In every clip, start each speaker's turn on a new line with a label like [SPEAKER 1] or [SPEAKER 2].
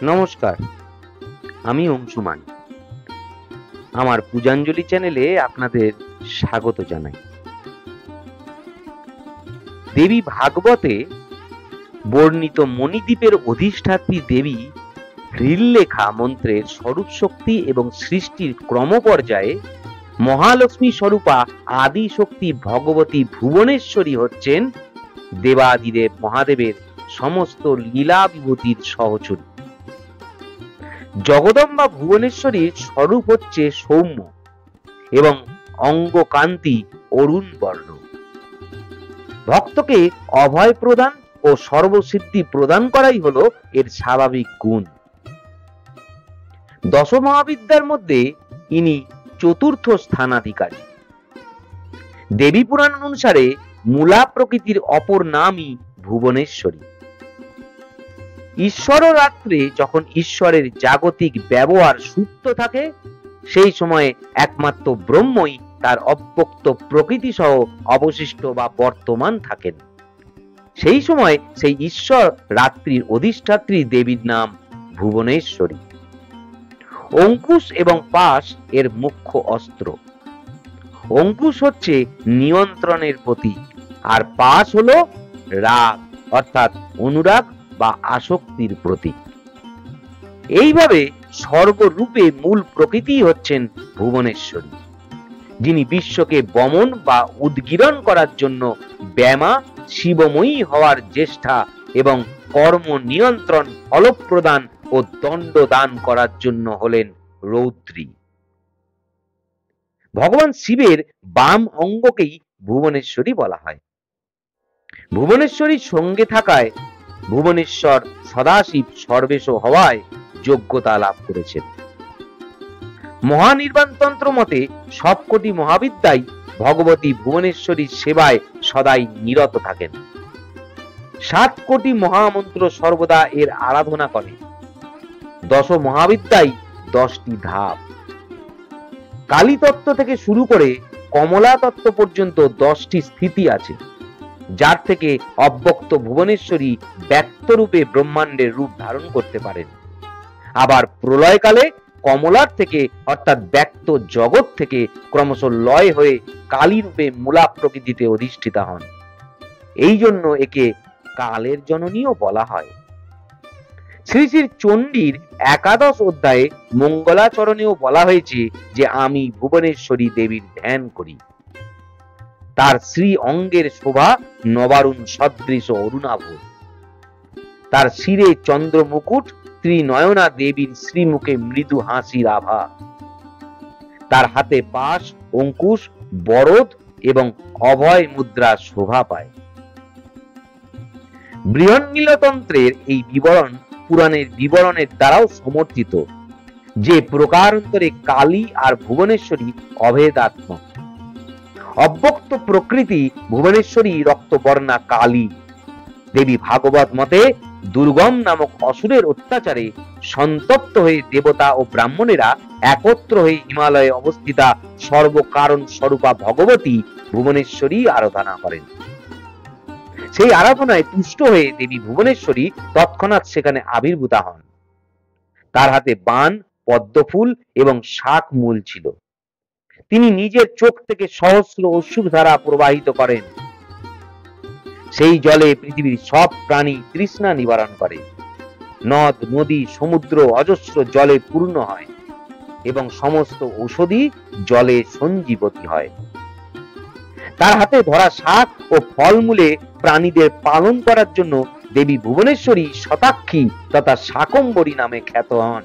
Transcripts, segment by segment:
[SPEAKER 1] নমস্কার, আমি অংশুমান। আমার পূজাঞ্জলি চ্যানেলে আপনাদের স্বাগত জানাই। দেবী ভাগবতে বর্ণিত মণিদ্বীপের অধিষ্ঠাত্রী দেবী হ্রিল্লেখা মন্ত্রের স্বরূপ শক্তি এবং সৃষ্টির ক্রমপর্যায়ে মহালক্ষ্মী স্বরূপা আদি শক্তি ভগবতী ভুবনেশ্বরী হচ্ছেন দেবাদিদেব মহাদেবের সমস্ত লীলা বিভূতির সহচরী। জগদম্বা ভুবনেশ্বরীর স্বরূপ হচ্ছে সৌম্য এবং অঙ্গকান্তি অরুণ বর্ণ। ভক্তকে অভয় প্রদান ও সর্বসিদ্ধি প্রদান করাই হলো এর স্বাভাবিক গুণ। দশ মহাবিদ্যার মধ্যে ইনি চতুর্থ স্থানাধিকারী। দেবী পুরাণ অনুসারে মূলা প্রকৃতির অপর নামই ভুবনেশ্বরী। ঈশ্বর রাত্রে যখন ঈশ্বরের জাগতিক ব্যবহার সুপ্ত থাকে, সেই সময়ে একমাত্র ব্রহ্মই তার অব্যক্ত প্রকৃতি সহ অবশিষ্ট বা বর্তমান থাকেন। সেই সময় সেই ঈশ্বর রাত্রির অধিষ্ঠাত্রী দেবীর নাম ভুবনেশ্বরী। অঙ্কুশ এবং পাশ এর মুখ্য অস্ত্র। অঙ্কুশ হচ্ছে নিয়ন্ত্রণের প্রতীক, আর পাশ হলো রাগ অর্থাৎ অনুরাগ বা আসক্তির প্রতীক। এইভাবে সর্বরূপে মূল প্রকৃতি হচ্ছেন ভুবনেশ্বরী, যিনি বিশ্বকে বমন বা উদ্গীরণ করার জন্য ব্যামা শিবময়ী হওয়ার জ্যেষ্ঠা এবং কর্ম নিয়ন্ত্রণ ফলপ্রদান ও দণ্ড দান করার জন্য হলেন রৌদ্রী। ভগবান শিবের বাম অঙ্গকেই ভুবনেশ্বরী বলা হয়। ভুবনেশ্বরীর সঙ্গে থাকায় ভুবনেশ্বর সদাশিব সর্বেশ হওয়ায় যোগ্যতা লাভ করেছেন। মহানির্বাণ তন্ত্র মতে সবকটি মহাবিদ্যাই ভগবতী ভুবনেশ্বরীর সেবায় সদাই নিরত থাকেন। 7 কোটি মহামন্ত্র সর্বদা এর আরাধনা করে। 10 মহাবিদ্যাই 10টি ধাপ। কালী তত্ত্ব থেকে শুরু করে কমলা তত্ত্ব পর্যন্ত 10টি স্থিতি আছে, যার থেকে অব্যক্ত ভুবনেশ্বরী ব্যক্ত রূপে ব্রহ্মাণ্ডের রূপ ধারণ করতে পারেন। আবার প্রলয়কালে কমলার থেকে অর্থাৎ ব্যক্ত জগৎ থেকে ক্রমশ লয় হয়ে কালী রূপে মূলা প্রকৃতিতে অধিষ্ঠিতা হন। এই জন্য একে কালের জননীও বলা হয়। শ্রী শ্রী চণ্ডীর 11 অধ্যায়ে মঙ্গলাচরণেও বলা হয়েছে যে আমি ভুবনেশ্বরী দেবীর ধ্যান করি। তার শ্রী অঙ্গের শোভা নবারুণ সদৃশ অরুণাভ। তার শিরে চন্দ্র মুকুট, ত্রিনয়না দেবীর শ্রীমুখে মৃদু হাসির আভা। তার হাতে পাশ, অঙ্কুশ, বরদ এবং অভয় মুদ্রা শোভা পায়। বৃহন্নীলতন্ত্রের এই বিবরণ পুরাণের বিবরণের দ্বারাও সমর্থিত, যে প্রকারান্তরে কালী আর ভুবনেশ্বরী অভেদাত্মক। অব্যক্ত প্রকৃতি ভুবনেশ্বরী রক্তবর্ণা কালী। দেবী ভাগবত মতে দুর্গম নামক অসুরের অত্যাচারে সন্তপ্ত হয়ে দেবতা ও ব্রাহ্মণেরা একত্র হয়ে হিমালয়ে অবস্থিতা সর্বকারণ স্বরূপা ভগবতী ভুবনেশ্বরী আরাধনা করেন। সেই আরাধনায় তুষ্ট হয়ে দেবী ভুবনেশ্বরী তৎক্ষণাৎ সেখানে আবির্ভূতা হন। তার হাতে বাণ, পদ্মফুল এবং শাক মূল ছিল। তিনি নিজের চোখ থেকে সহস্র অশ্রুধারা প্রবাহিত করেন। সেই জলে পৃথিবীর সব প্রাণী তৃষ্ণা নিবারণ করে। নদ, নদী, সমুদ্র অজস্র জলে পূর্ণ হয় এবং সমস্ত ঔষধি জলে সঞ্জীবতী হয়। তার হাতে ধরা শাক ও ফলমূলে প্রাণীদের পালন করার জন্য দেবী ভুবনেশ্বরী শতাক্ষী তথা শাকম্বরী নামে খ্যাত হন।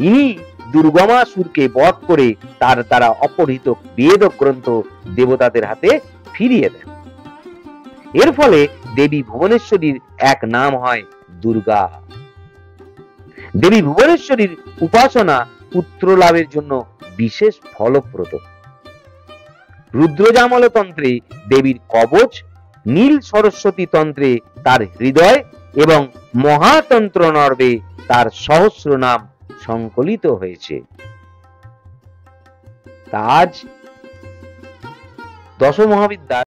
[SPEAKER 1] ইনি দুর্গমাসুরকে বধ করে তার দ্বারা অপহৃত বেদ গ্রন্থ দেবতাদের হাতে ফিরিয়ে দেন। এর ফলে দেবী ভুবনেশ্বরীর এক নাম হয় দুর্গা। দেবী ভুবনেশ্বরীর উপাসনা পুত্র লাভের জন্য বিশেষ ফলপ্রদ। রুদ্রজামল তন্ত্রে দেবীর কবচ, নীল সরস্বতী তন্ত্রে তার হৃদয় এবং মহাতন্ত্র নর্বে তার সহস্র নাম সংকলিত হয়েছে। আজ 10 মহাবিদ্যা